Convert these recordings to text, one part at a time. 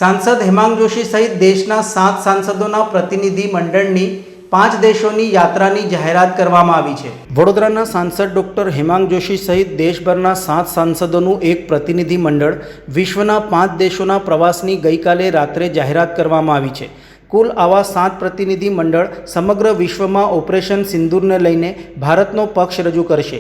સાંસદ હેમાંગ જોશી સહિત દેશના 7 સાંસદોના પ્રતિનિધિ મંડળની 5 દેશોની યાત્રાની જાહેરાત કરવામાં આવી છે। વડોદરાના સાંસદ ડૉક્ટર હેમાંગ જોશી સહિત દેશભરના 7 સાંસદોનું એક પ્રતિનિધિ મંડળ વિશ્વના 5 દેશોના પ્રવાસની ગઈકાલે રાત્રે જાહેરાત કરવામાં આવી છે। કુલ આવા 7 પ્રતિનિધિ મંડળ સમગ્ર વિશ્વમાં ઓપરેશન સિંદૂરને લઈને ભારતનો પક્ષ રજૂ કરશે।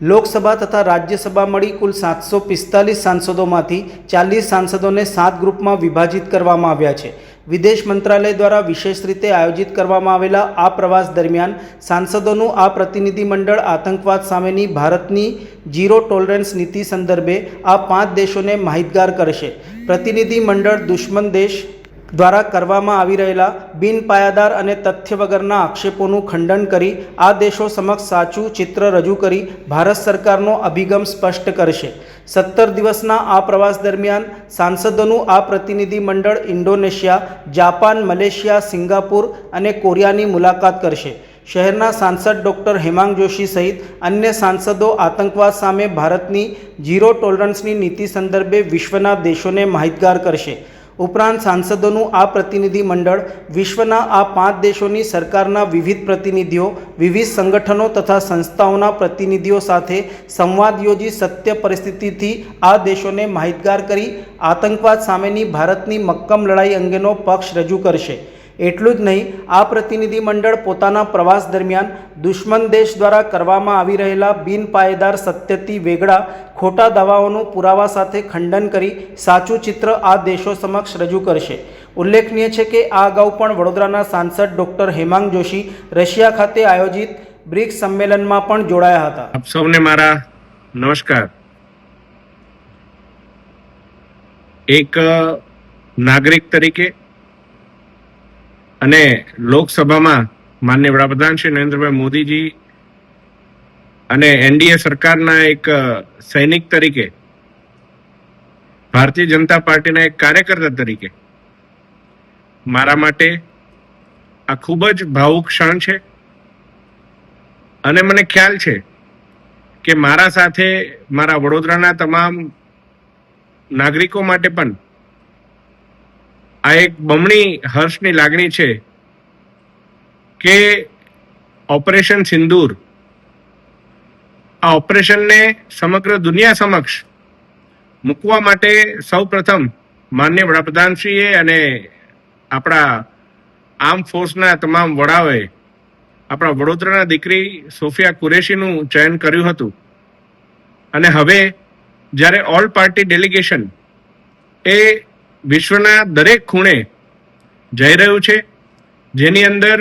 લોકસભા તથા રાજ્યસભા મળી કુલ 745 સાંસદોમાંથી 40 સાંસદોને 7 ગ્રુપમાં વિભાજિત કરવામાં આવ્યા છે। વિદેશ મંત્રાલય દ્વારા વિશેષ રીતે આયોજિત કરવામાં આવેલા આ પ્રવાસ દરમિયાન સાંસદોનું આ પ્રતિનિધિ મંડળ આતંકવાદ સામેની ભારતની ઝીરો ટોલરન્સ નીતિ સંદર્ભે આ 5 દેશોને માહિતગાર કરશે। પ્રતિનિધિ મંડળ દુશ્મન દેશ દ્વારા કરવામાં આવી રહેલા બિનપાયાદાર અને તથ્ય વગરના આક્ષેપોનું ખંડન કરી આ દેશો સમક્ષ સાચું ચિત્ર રજૂ કરી ભારત સરકારનો અભિગમ સ્પષ્ટ કરશે। 17 દિવસના આ પ્રવાસ દરમિયાન સાંસદોનું આ પ્રતિનિધિ મંડળ ઇન્ડોનેશિયા, જાપાન, મલેશિયા, સિંગાપુર અને કોરિયાની મુલાકાત કરશે। શહેરના સાંસદ ડૉક્ટર હેમાંગ જોશી સહિત અન્ય સાંસદો આતંકવાદ સામે ભારતની ઝીરો ટોલરન્સની નીતિ સંદર્ભે વિશ્વના દેશોને માહિતગાર કરશે। ઉપરાંત સાંસદોનું આ પ્રતિનિધિ મંડળ વિશ્વના આ 5 દેશોની સરકારના વિવિધ પ્રતિનિધિઓ, વિવિધ સંગઠનો તથા સંસ્થાઓના પ્રતિનિધિઓ સાથે સંવાદ યોજી સત્ય પરિસ્થિતિથી આ દેશોને માહિતગાર કરી આતંકવાદ સામેની ભારતની મક્કમ લડાઈ અંગેનો પક્ષ રજૂ કરશે। એટલું જ નહીં, આ પ્રતિનિધિ મંડળ પોતાના પ્રવાસ દરમિયાન દુશ્મન દેશ દ્વારા કરવામાં આવી રહેલા બિનપાયેદાર સત્યથી વેગળા ખોટા દાવાઓનું પુરાવા સાથે ખંડન કરી સાચું ચિત્ર આ દેશો સમક્ષ રજૂ કરશે। ઉલ્લેખનીય છે કે આ અગાઉ પણ વડોદરાના સાંસદ ડૉક્ટર હેમાંગ જોશી રશિયા ખાતે આયોજિત બ્રિક્સ સંમેલનમાં પણ જોડાયા હતા। આપ સૌને મારા નમસ્કાર। એક નાગરિક તરીકે અને લોકસભામાં માનનીય વડાપ્રધાન શ્રી નરેન્દ્રભાઈ મોદીજી અને એનડીએ સરકારના એક સૈનિક તરીકે, ભારતીય જનતા પાર્ટીના એક કાર્યકર્તા તરીકે મારા માટે આ ખૂબ જ ભાવુક ક્ષણ છે। અને મને ખ્યાલ છે કે મારા સાથે મારા વડોદરાના તમામ નાગરિકો માટે પણ આ એક બમણી હર્ષની લાગણી છે કે ઓપરેશન સિંદૂર, આ ઓપરેશનને સમગ્ર દુનિયા સમક્ષ મૂકવા માટે સૌ પ્રથમ માનનીય વડાપ્રધાનશ્રીએ અને આપણા આર્મ ફોર્સના તમામ વડાઓએ આપણા વડોદરાના દીકરી સોફિયા કુરેશીનું ચયન કર્યું હતું। અને હવે જ્યારે ઓલ પાર્ટી ડેલિગેશન એ વિશ્વના દરેક ખૂણે જઈ રહ્યું છે, જેની અંદર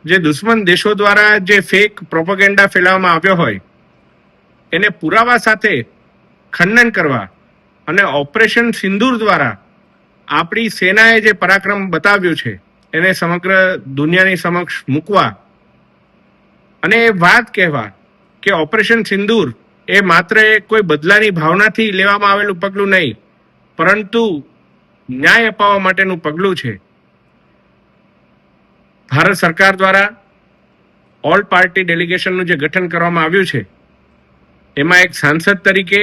જે દુશ્મન દેશો દ્વારા જે ફેક પ્રોપેગેન્ડા ફેલાવવામાં આવ્યો હોય એને પુરાવા સાથે ખંડન કરવા અને ઓપરેશન સિંદૂર દ્વારા આપણી સેનાએ જે પરાક્રમ બતાવ્યું છે એને સમગ્ર દુનિયાની સમક્ષ મૂકવા અને એ વાત કહેવા કે ઓપરેશન સિંદૂર એ માત્ર કોઈ બદલાની ભાવનાથી લેવામાં આવેલું પગલું નહીં, પરંતુ ન્યાય અપાવવા માટેનું પગલું છે। ભારત સરકાર દ્વારા ઓલ પાર્ટી ડેલિગેશનનું જે ગઠન કરવામાં આવ્યું છે એમાં એક સાંસદ તરીકે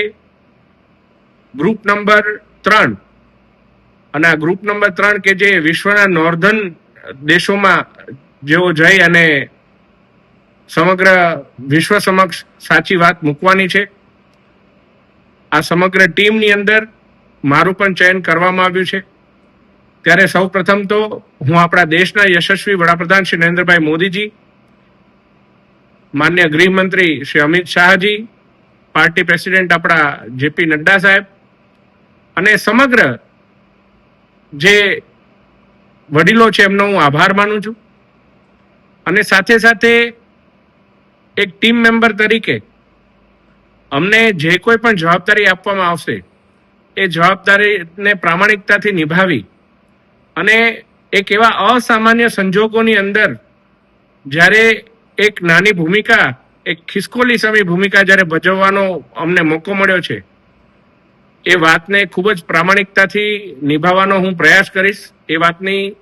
ગ્રુપ નંબર 3, અને આ ગ્રુપ નંબર 3 કે જે વિશ્વના નોર્ધન દેશોમાં જેઓ જઈ અને સમગ્ર વિશ્વ સમક્ષ સાચી વાત મૂકવાની છે, આ સમગ્ર ટીમની અંદર મારું પણ ચયન કરવામાં આવ્યું છે। ત્યારે સૌ પ્રથમ તો હું આપણા દેશના યશસ્વી વડાપ્રધાન શ્રી નરેન્દ્રભાઈ મોદીજી, માન્ય ગૃહમંત્રી શ્રી અમિત શાહજી, પાર્ટી પ્રેસિડેન્ટ આપણા જેપી નડ્ડા સાહેબ અને સમગ્ર જે વડીલો છે એમનો હું આભાર માનું છું। અને સાથે સાથે એક ટીમ મેમ્બર તરીકે અમને જે કોઈ પણ જવાબદારી આપવામાં આવશે એ જવાબદારીને પ્રામાણિકતાથી નિભાવી અને એક એવા અસામાન્ય સંજોગોની અંદર જ્યારે એક નાની ભૂમિકા, એક ખિસકોલી સામી ભૂમિકા જ્યારે ભજવવાનો અમને મોકો મળ્યો છે એ વાતને ખૂબ જ પ્રામાણિકતાથી નિભાવવાનો હું પ્રયાસ કરીશ। એ વાતની